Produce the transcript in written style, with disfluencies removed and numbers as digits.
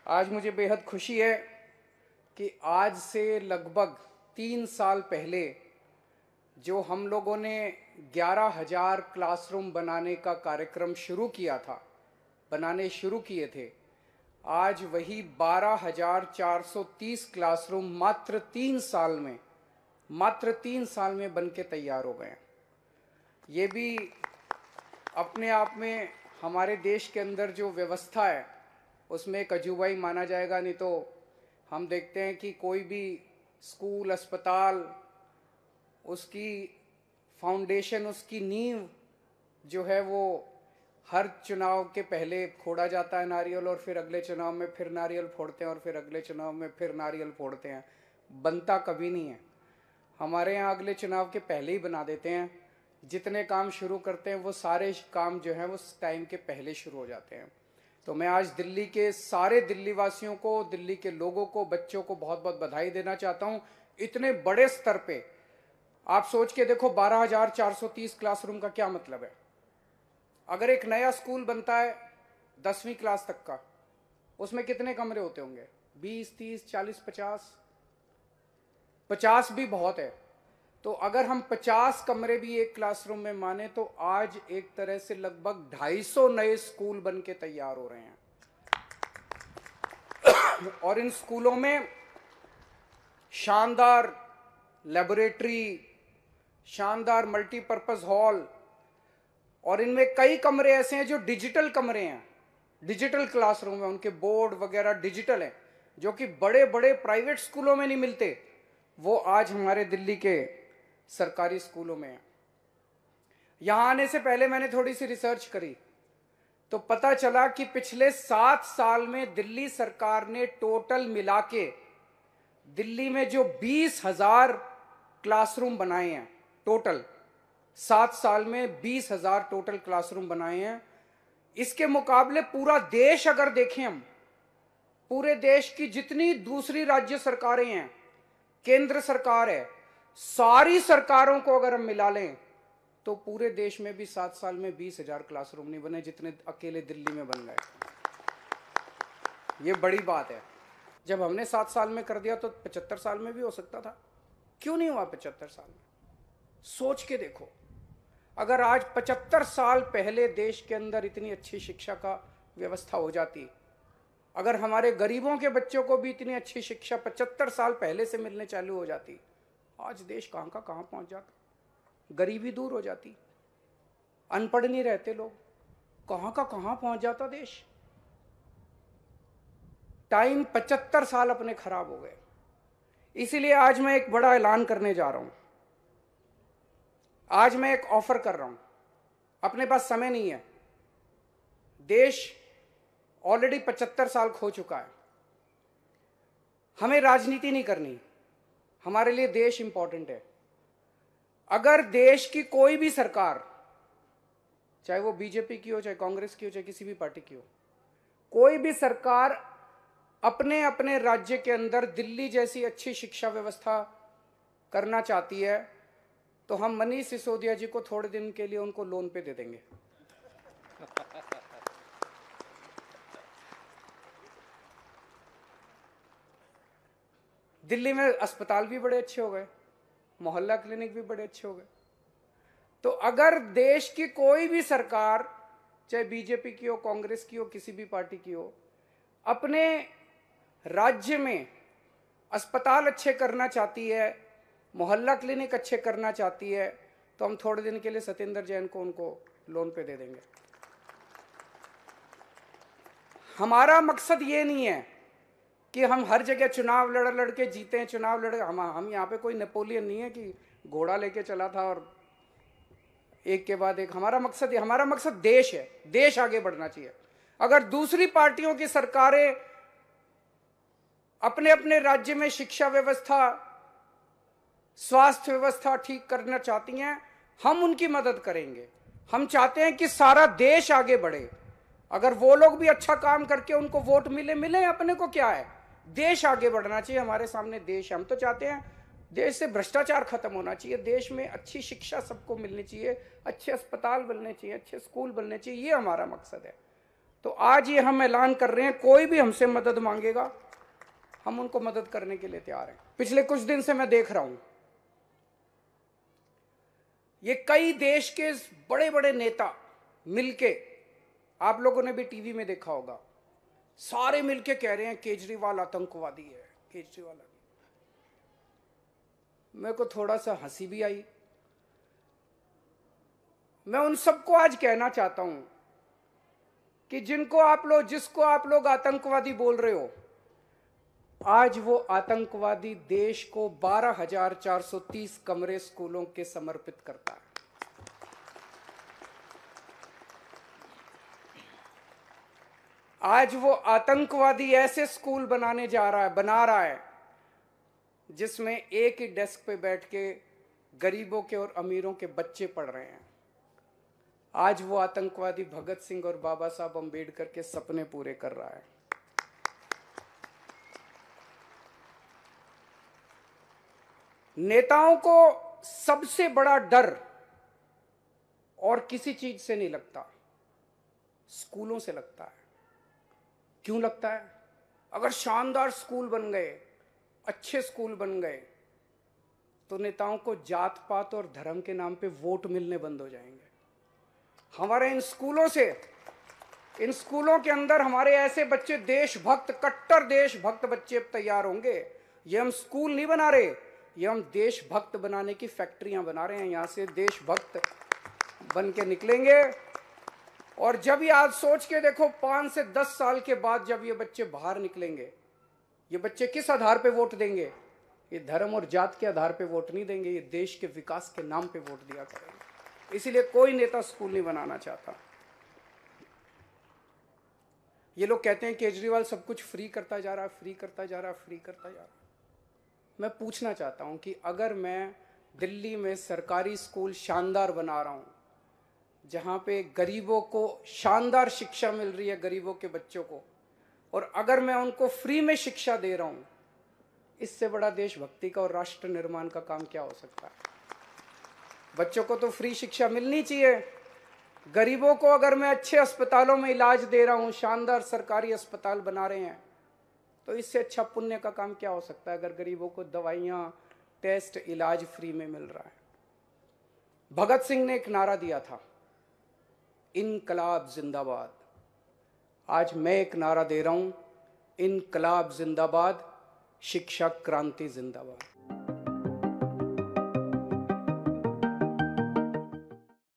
आज मुझे बेहद खुशी है कि आज से लगभग 3 साल पहले जो हम लोगों ने 11,000 क्लासरूम बनाने का कार्यक्रम बनाने शुरू किए थे, आज वही 12,430 क्लासरूम मात्र 3 साल में बन के तैयार हो गए हैं। ये भी अपने आप में हमारे देश के अंदर जो व्यवस्था है उसमें एक अजूबा ही माना जाएगा। नहीं तो हम देखते हैं कि कोई भी स्कूल, अस्पताल, उसकी फाउंडेशन, उसकी नींव जो है वो हर चुनाव के पहले फोड़ा जाता है नारियल, और फिर अगले चुनाव में फिर नारियल फोड़ते हैं, और फिर अगले चुनाव में फिर नारियल फोड़ते हैं, बनता कभी नहीं है। हमारे यहाँ अगले चुनाव के पहले ही बना देते हैं। जितने काम शुरू करते हैं वो सारे काम जो हैं वो टाइम के पहले शुरू हो जाते हैं। तो मैं आज दिल्ली के सारे दिल्ली वासियों को, दिल्ली के लोगों को, बच्चों को बहुत बहुत बधाई देना चाहता हूँ। इतने बड़े स्तर पे आप सोच के देखो, 12,430 क्लासरूम का क्या मतलब है। अगर एक नया स्कूल बनता है 10वीं क्लास तक का, उसमें कितने कमरे होते होंगे? 20, 30, 40, 50 भी बहुत है। तो अगर हम 50 कमरे भी एक क्लासरूम में माने तो आज एक तरह से लगभग 250 नए स्कूल बन के तैयार हो रहे हैं। और इन स्कूलों में शानदार लेबोरेटरी, शानदार मल्टीपर्पज हॉल, और इनमें कई कमरे ऐसे हैं जो डिजिटल कमरे हैं, डिजिटल क्लासरूम है, उनके बोर्ड वगैरह डिजिटल हैं, जो कि बड़े बड़े प्राइवेट स्कूलों में नहीं मिलते। वो आज हमारे दिल्ली के सरकारी स्कूलों में है। यहां आने से पहले मैंने थोड़ी सी रिसर्च करी तो पता चला कि पिछले 7 साल में दिल्ली सरकार ने टोटल मिला के दिल्ली में जो 20,000 क्लासरूम बनाए हैं, टोटल 7 साल में 20,000 टोटल क्लासरूम बनाए हैं। इसके मुकाबले पूरा देश अगर देखें हम, पूरे देश की जितनी दूसरी राज्य सरकारें हैं, केंद्र सरकार है, सारी सरकारों को अगर हम मिला लें तो पूरे देश में भी 7 साल में 20,000 क्लासरूम नहीं बने जितने अकेले दिल्ली में बन गए। ये बड़ी बात है। जब हमने 7 साल में कर दिया तो 75 साल में भी हो सकता था। क्यों नहीं हुआ 75 साल में? सोच के देखो, अगर आज 75 साल पहले देश के अंदर इतनी अच्छी शिक्षा का व्यवस्था हो जाती, अगर हमारे गरीबों के बच्चों को भी इतनी अच्छी शिक्षा 75 साल पहले से मिलने चालू हो जाती, आज देश कहां का कहां पहुंच जाता। गरीबी दूर हो जाती, अनपढ़ नहीं रहते लोग, कहां का कहां पहुंच जाता देश। टाइम 75 साल अपने खराब हो गए। इसीलिए आज मैं एक बड़ा ऐलान करने जा रहा हूं। आज मैं एक ऑफर कर रहा हूं। अपने पास समय नहीं है, देश ऑलरेडी 75 साल खो चुका है। हमें राजनीति नहीं करनी, हमारे लिए देश इंपॉर्टेंट है। अगर देश की कोई भी सरकार, चाहे वो बीजेपी की हो, चाहे कांग्रेस की हो, चाहे किसी भी पार्टी की हो, कोई भी सरकार अपने अपने राज्य के अंदर दिल्ली जैसी अच्छी शिक्षा व्यवस्था करना चाहती है तो हम मनीष सिसोदिया जी को थोड़े दिन के लिए उनको लोन पे दे देंगे। दिल्ली में अस्पताल भी बड़े अच्छे हो गए, मोहल्ला क्लिनिक भी बड़े अच्छे हो गए। तो अगर देश की कोई भी सरकार, चाहे बीजेपी की हो, कांग्रेस की हो, किसी भी पार्टी की हो, अपने राज्य में अस्पताल अच्छे करना चाहती है, मोहल्ला क्लिनिक अच्छे करना चाहती है, तो हम थोड़े दिन के लिए सत्येंद्र जैन को उनको लोन पे दे देंगे। हमारा मकसद ये नहीं है कि हम हर जगह चुनाव लड़ के जीते हैं, चुनाव लड़। हम यहाँ पे कोई नेपोलियन नहीं है कि घोड़ा लेके चला था और एक के बाद एक। हमारा मकसद देश है, देश आगे बढ़ना चाहिए। अगर दूसरी पार्टियों की सरकारें अपने अपने राज्य में शिक्षा व्यवस्था, स्वास्थ्य व्यवस्था ठीक करना चाहती हैं, हम उनकी मदद करेंगे। हम चाहते हैं कि सारा देश आगे बढ़े। अगर वो लोग भी अच्छा काम करके उनको वोट मिले, अपने को क्या है, देश आगे बढ़ना चाहिए। हमारे सामने देश है। हम तो चाहते हैं देश से भ्रष्टाचार खत्म होना चाहिए, देश में अच्छी शिक्षा सबको मिलनी चाहिए, अच्छे अस्पताल बनने चाहिए, अच्छे स्कूल बनने चाहिए। ये हमारा मकसद है। तो आज ये हम ऐलान कर रहे हैं, कोई भी हमसे मदद मांगेगा हम उनको मदद करने के लिए तैयार हैं। पिछले कुछ दिन से मैं देख रहा हूं, ये कई देश के बड़े बड़े नेता मिलके, आप लोगों ने भी टीवी में देखा होगा, सारे मिलके कह रहे हैं केजरीवाल आतंकवादी है, केजरीवाल। मेरे को थोड़ा सा हंसी भी आई। मैं उन सबको आज कहना चाहता हूं कि जिसको आप लोग आतंकवादी बोल रहे हो, आज वो आतंकवादी देश को 12,430 कमरे स्कूलों के समर्पित करता है। आज वो आतंकवादी ऐसे स्कूल बना रहा है जिसमें एक ही डेस्क पे बैठ के गरीबों के और अमीरों के बच्चे पढ़ रहे हैं। आज वो आतंकवादी भगत सिंह और बाबा साहब अंबेडकर के सपने पूरे कर रहा है। नेताओं को सबसे बड़ा डर और किसी चीज से नहीं लगता, स्कूलों से लगता है। क्यों लगता है? अगर शानदार स्कूल बन गए, अच्छे स्कूल बन गए, तो नेताओं को जात पात और धर्म के नाम पे वोट मिलने बंद हो जाएंगे। हमारे इन स्कूलों के अंदर हमारे ऐसे बच्चे, देशभक्त, कट्टर देशभक्त बच्चे तैयार होंगे। ये हम स्कूल नहीं बना रहे, ये हम देशभक्त बनाने की फैक्ट्रियां बना रहे हैं। यहां से देशभक्त बन के निकलेंगे। और जब ये आज सोच के देखो, 5 से 10 साल के बाद जब ये बच्चे बाहर निकलेंगे, ये बच्चे किस आधार पे वोट देंगे? ये धर्म और जात के आधार पे वोट नहीं देंगे, ये देश के विकास के नाम पे वोट दिया करेंगे। इसीलिए कोई नेता स्कूल नहीं बनाना चाहता। ये लोग कहते हैं केजरीवाल सब कुछ फ्री करता जा रहा है, फ्री करता जा रहा है, फ्री करता जा रहा है। मैं पूछना चाहता हूं कि अगर मैं दिल्ली में सरकारी स्कूल शानदार बना रहा हूं, जहां पे गरीबों को शानदार शिक्षा मिल रही है, गरीबों के बच्चों को, और अगर मैं उनको फ्री में शिक्षा दे रहा हूं, इससे बड़ा देशभक्ति का और राष्ट्र निर्माण का काम क्या हो सकता है? बच्चों को तो फ्री शिक्षा मिलनी चाहिए। गरीबों को अगर मैं अच्छे अस्पतालों में इलाज दे रहा हूं, शानदार सरकारी अस्पताल बना रहे हैं, तो इससे अच्छा पुण्य का काम क्या हो सकता है? अगर गरीबों को दवाइयां, टेस्ट, इलाज फ्री में मिल रहा है। भगत सिंह ने एक नारा दिया था, इनकलाब जिंदाबाद। आज मैं एक नारा दे रहा हूं, इनकलाब जिंदाबाद, शिक्षा क्रांति जिंदाबाद।